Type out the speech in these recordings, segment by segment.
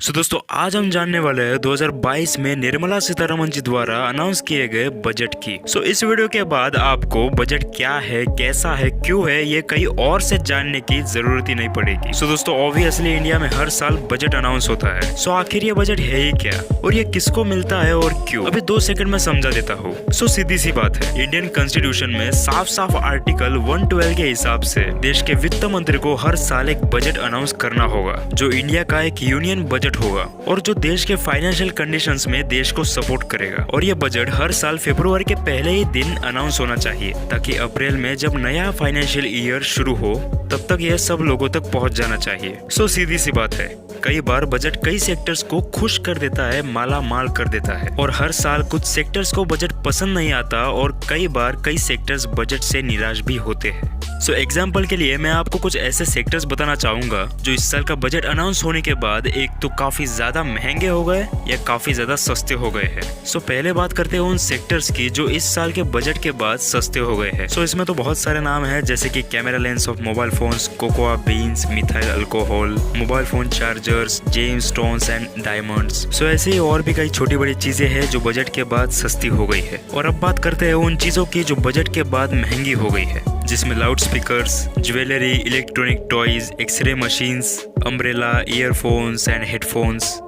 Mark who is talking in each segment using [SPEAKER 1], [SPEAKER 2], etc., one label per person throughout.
[SPEAKER 1] दोस्तों आज हम जानने वाले हैं 2022 में निर्मला सीतारमण जी द्वारा अनाउंस किए गए बजट की। इस वीडियो के बाद आपको बजट क्या है, कैसा है, क्यों है, ये कहीं और से जानने की जरूरत ही नहीं पड़ेगी। दोस्तों ऑब्वियसली इंडिया में हर साल बजट अनाउंस होता है। आखिर ये बजट है ही क्या और ये किसको मिलता है और क्यों, अभी 2 सेकंड में समझा देता हूँ। सीधी सी बात है, इंडियन कॉन्स्टिट्यूशन में साफ साफ आर्टिकल 112 के हिसाब से देश के वित्त मंत्री को हर साल एक बजट अनाउंस करना होगा जो इंडिया का एक यूनियन बजट होगा और जो देश के फाइनेंशियल कंडीशंस में देश को सपोर्ट करेगा। और ये बजट हर साल फरवरी के पहले ही दिन अनाउंस होना चाहिए ताकि अप्रैल में जब नया फाइनेंशियल ईयर शुरू हो तब तक यह सब लोगों तक पहुंच जाना चाहिए। सीधी सी बात है, कई बार बजट कई सेक्टर्स को खुश कर देता है, माला माल कर देता है और हर साल कुछ सेक्टर्स को बजट पसंद नहीं आता और कई बार कई सेक्टर्स बजट से निराश भी होते हैं। एग्जाम्पल के लिए मैं आपको कुछ ऐसे सेक्टर्स बताना चाहूंगा जो इस साल का बजट अनाउंस होने के बाद एक तो काफी ज्यादा महंगे हो गए या काफी ज्यादा सस्ते हो गए हैं। पहले बात करते हैं उन सेक्टर्स की जो इस साल के बजट के बाद सस्ते हो गए हैं। इसमें तो बहुत सारे नाम हैं जैसे कि camera lens of mobile phones, cocoa beans, methyl alcohol, mobile phone chargers, gem stones and diamonds. ऐसे ही और भी कई छोटी बड़ी चीजें हैं जो बजट के बाद सस्ती हो गई है। और अब बात करते हैं उन चीजों की जो बजट के बाद महंगी हो गई है, जिसमें loud speakers, jewellery, electronic toys, x ray machines, umbrella, earphones and headphones.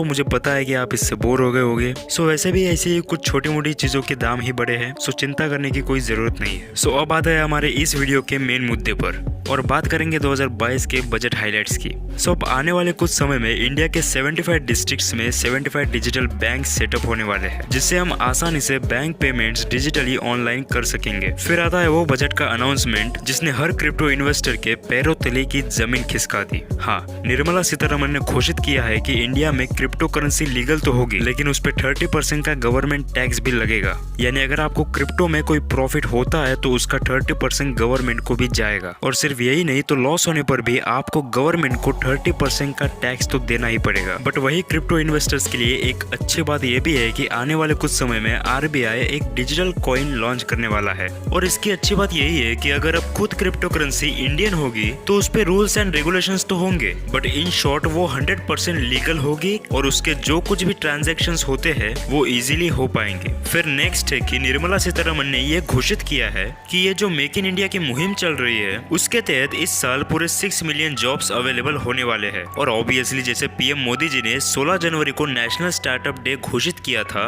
[SPEAKER 1] मुझे पता है कि आप इससे बोर हो गए होंगे। वैसे भी ऐसी ही कुछ छोटी मोटी चीजों के दाम ही बड़े हैं, चिंता करने की कोई जरूरत नहीं है। अब आता है हमारे इस वीडियो के मेन मुद्दे पर और बात करेंगे 2022 के बजट हाइलाइट्स की। अब आने वाले कुछ समय में इंडिया के 75 डिस्ट्रिक्ट्स में 75 डिजिटल बैंक सेटअप होने वाले हैं, जिससे हम आसानी से बैंक पेमेंट्स डिजिटली ऑनलाइन कर सकेंगे। फिर आता है वो बजट का अनाउंसमेंट जिसने हर क्रिप्टो इन्वेस्टर के पैरों तले की जमीन खिसका दी। हाँ, निर्मला सीतारमण ने घोषित किया है कि इंडिया में क्रिप्टो करेंसी लीगल तो होगी लेकिन उस पर 30% का गवर्नमेंट टैक्स भी लगेगा। यानी अगर आपको क्रिप्टो में कोई प्रॉफिट होता है तो उसका 30% गवर्नमेंट को भी जाएगा। और सिर्फ यही नहीं तो लॉस होने पर भी आपको गवर्नमेंट को 30% का टैक्स तो देना ही पड़ेगा। बट वही क्रिप्टो इन्वेस्टर्स के लिए एक अच्छी बात यह भी है कि आने वाले कुछ समय में आरबीआई एक डिजिटल कॉइन लॉन्च करने वाला है। और इसकी अच्छी बात यही है कि अगर अब खुद क्रिप्टो करेंसी इंडियन होगी तो उस पे रूल्स एंड रेगुलेशंस तो होंगे, बट इन शॉर्ट वो 100% लीगल होगी और उसके जो कुछ भी ट्रांजैक्शंस होते हैं वो इजीली हो पाएंगे। फिर नेक्स्ट है कि निर्मला सीतारमण ने ये घोषित किया है कि ये जो मेक इन इंडिया की मुहिम चल रही है उसके तहत इस साल पूरे 6 मिलियन जॉब्स अवेलेबल होने वाले हैं। और ऑब्वियसली जैसे पीएम मोदी जी ने 16 जनवरी को नेशनल स्टार्टअप डे घोषित किया था,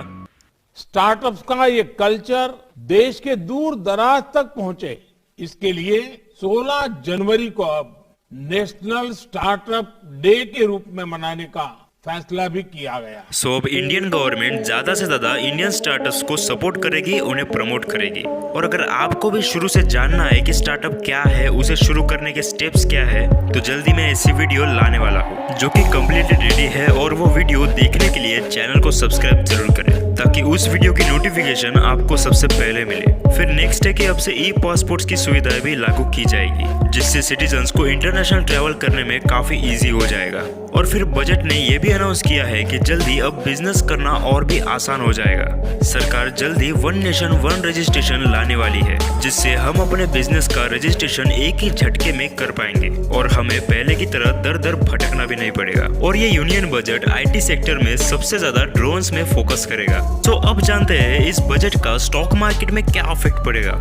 [SPEAKER 2] स्टार्टअप्स का ये कल्चर देश के दूर दराज तक पहुंचे, इसके लिए 16 जनवरी को अब नेशनल स्टार्टअप डे के रूप में मनाने का फैसला भी किया गया।
[SPEAKER 1] अब इंडियन गवर्नमेंट ज्यादा से ज्यादा इंडियन स्टार्टअप्स को सपोर्ट करेगी, उन्हें प्रमोट करेगी। और अगर आपको भी शुरू से जानना है कि स्टार्टअप क्या है, उसे शुरू करने के स्टेप्स क्या है, तो जल्दी मैं ऐसी वीडियो लाने वाला हूँ जो कि कम्प्लीटली रेडी है। और वो वीडियो देखने के लिए चैनल को सब्सक्राइब जरूर करें ताकि उस वीडियो की नोटिफिकेशन आपको सबसे पहले मिले। फिर नेक्स्ट है कि अब से ई पासपोर्ट की सुविधाएं भी लागू की जाएगी, जिससे सिटीजन्स को इंटरनेशनल ट्रैवल करने में काफी इजी हो जाएगा। और फिर बजट ने यह भी अनाउंस किया है कि जल्दी अब बिजनेस करना और भी आसान हो जाएगा। सरकार जल्दी 1 नेशन 1 रजिस्ट्रेशन लाने वाली है, जिससे हम अपने बिजनेस का रजिस्ट्रेशन एक ही झटके में कर पाएंगे और हमें पहले की तरह दर दर भटकना भी नहीं पड़ेगा। और ये यूनियन बजट आईटी सेक्टर में सबसे ज्यादा ड्रोन्स में फोकस करेगा। अब जानते हैं इस बजट का स्टॉक मार्केट में क्या इफेक्ट पड़ेगा।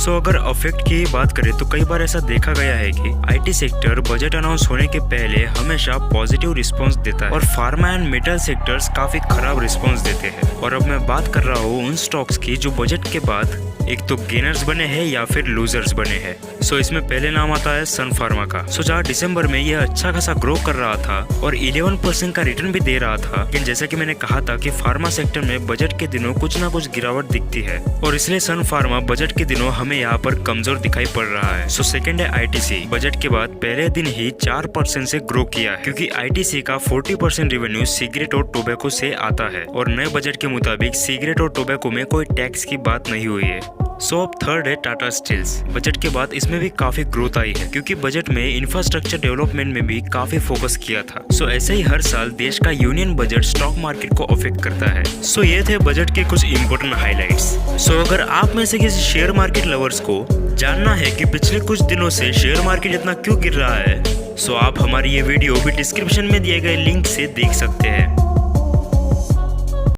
[SPEAKER 1] अगर इफेक्ट की बात करें तो कई बार ऐसा देखा गया है कि आईटी सेक्टर बजट अनाउंस होने के पहले हमेशा पॉजिटिव रिस्पांस देता है और फार्मा एंड मेटल सेक्टर्स काफी खराब रिस्पांस देते हैं। और अब मैं बात कर रहा हूँ उन स्टॉक्स की जो बजट के बाद एक तो गेनर्स बने हैं या फिर लूजर्स बने हैं। इसमें पहले नाम आता है सन फार्मा का। जहाँ दिसंबर में यह अच्छा खासा ग्रो कर रहा था और 11% का रिटर्न भी दे रहा था, लेकिन जैसा कि मैंने कहा था कि फार्मा सेक्टर में बजट के दिनों कुछ ना कुछ गिरावट दिखती है और इसलिए सन फार्मा बजट के दिनों हमें यहाँ पर कमजोर दिखाई पड़ रहा है। सेकंड है आईटीसी। बजट के बाद पहले दिन ही 4% से ग्रो किया है, क्योंकि आईटीसी का 40% रेवेन्यू सिगरेट और टोबैको से आता है और नए बजट के मुताबिक सिगरेट और टोबैको में कोई टैक्स की बात नहीं हुई है। अब थर्ड है टाटा स्टील्स। बजट के बाद इसमें भी काफी ग्रोथ आई है, क्योंकि बजट में इंफ्रास्ट्रक्चर डेवलपमेंट में भी काफी फोकस किया था। ऐसे ही हर साल देश का यूनियन बजट स्टॉक मार्केट को अफेक्ट करता है। ये थे बजट के कुछ इम्पोर्टेंट हाइलाइट्स। अगर आप में से किसी शेयर मार्केट लवर्स को जानना है कि पिछले कुछ दिनों से शेयर मार्केट इतना क्यों गिर रहा है सो आप हमारी ये वीडियो भी डिस्क्रिप्शन में दिए गए लिंक से देख सकते हैं।